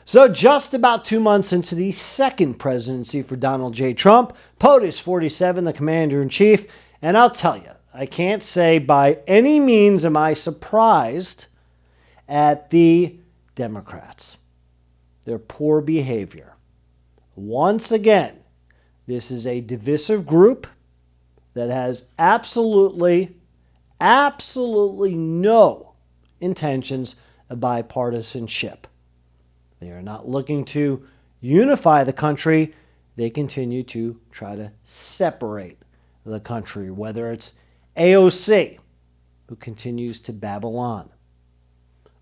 So just about 2 months into the second presidency for Donald J. Trump, POTUS 47, the commander-in-chief, and I'll tell you, I can't say by any means am I surprised at the Democrats, their poor behavior. Once again, this is a divisive group that has absolutely no intentions of bipartisanship. They are not looking to unify the country. They continue to try to separate the country, whether it's AOC, who continues to babble on,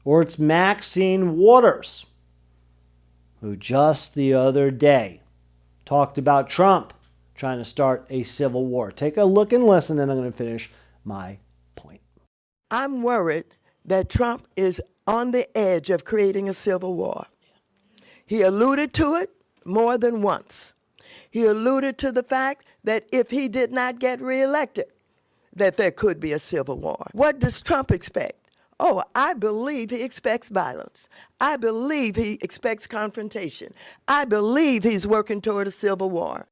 or it's Maxine Waters, who just the other day talked about Trump trying to start a civil war. Take a look and listen, then I'm going to finish my point. I'm worried that Trump is on the edge of creating a civil war. He alluded to it more than once. He alluded to the fact that if he did not get reelected, that there could be a civil war. What does Trump expect? Oh, I believe he expects violence. I believe he expects confrontation. I believe he's working toward a civil war.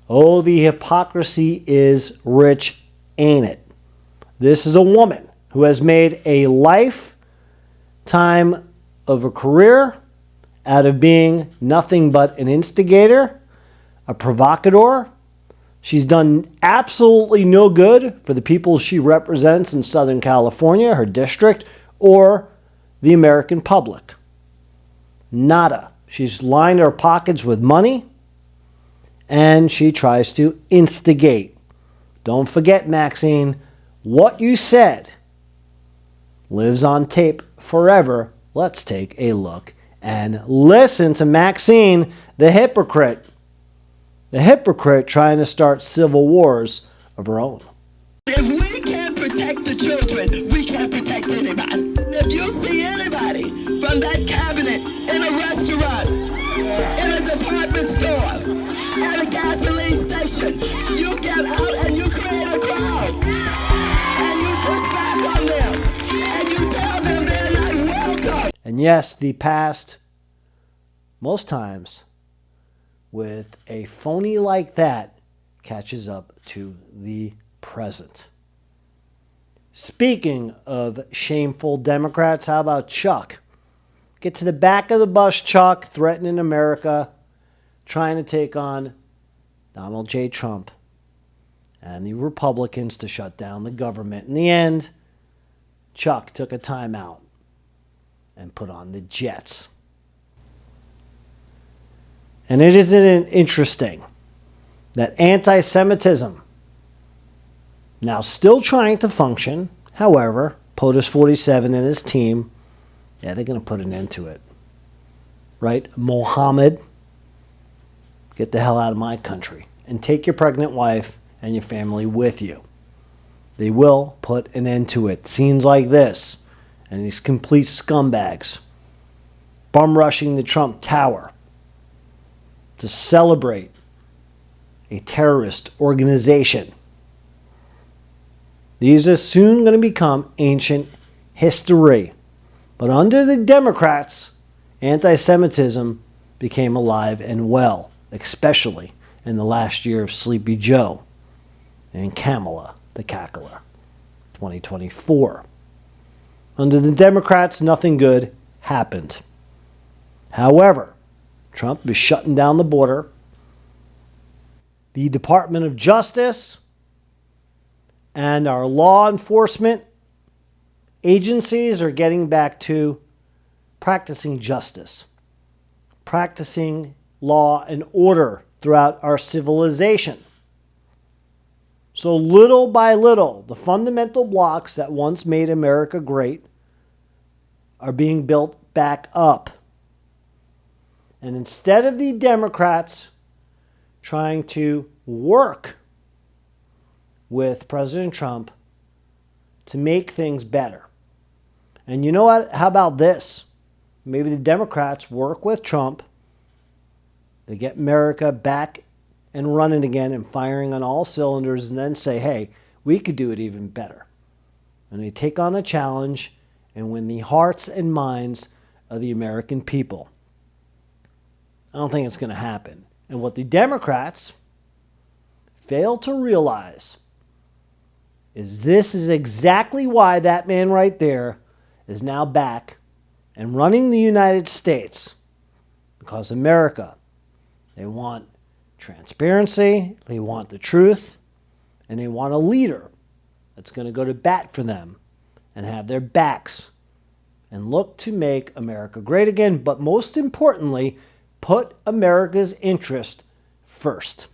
Oh, the hypocrisy is rich, ain't it? This is a woman who has made a lifetime of a career out of being nothing but an instigator, a provocateur. She's done absolutely no good for the people she represents in Southern California, her district, or the American public. Nada. She's lined her pockets with money, and she tries to instigate. Don't forget, Maxine, what you said lives on tape forever. Let's take a look and listen to Maxine, the hypocrite. The hypocrite trying to start civil wars of her own. If we can't protect the children, we can't protect anybody. If you see anybody from that cabinet in a restaurant, in a department store, at a gasoline station, you get out and you create a crowd. And you push back on them. And you tell them they're not welcome. And yes, the past, most times, with a phony like that, catches up to the present. Speaking of shameful Democrats, how about Chuck? Get to the back of the bus, Chuck, threatening America, trying to take on Donald J. Trump and the Republicans to shut down the government. In the end, Chuck took a timeout and put on the Jets. And it isn't interesting that anti-Semitism, now still trying to function, however, POTUS 47 and his team, they're going to put an end to it. Right? Mohammed, get the hell out of my country and take your pregnant wife and your family with you. They will put an end to it. Scenes like this and these complete scumbags bum rushing the Trump Tower to celebrate a terrorist organization. These are soon going to become ancient history. But under the Democrats, anti-Semitism became alive and well, especially in the last year of Sleepy Joe and Kamala the Cackler, 2024. Under the Democrats, nothing good happened. However, Trump is shutting down the border. The Department of Justice and our law enforcement agencies are getting back to practicing justice, practicing law and order throughout our civilization. So little by little, the fundamental blocks that once made America great are being built back up. And instead of the Democrats trying to work with President Trump to make things better. And you know what? How about this? Maybe the Democrats work with Trump. They get America back and running again and firing on all cylinders, and then say, hey, we could do it even better. And they take on the challenge and win the hearts and minds of the American people. I don't think it's going to happen. And what the Democrats fail to realize is this is exactly why that man right there is now back and running the United States. Because America, they want transparency, they want the truth, and they want a leader that's going to go to bat for them and have their backs and look to make America great again, but most importantly, put America's interest first.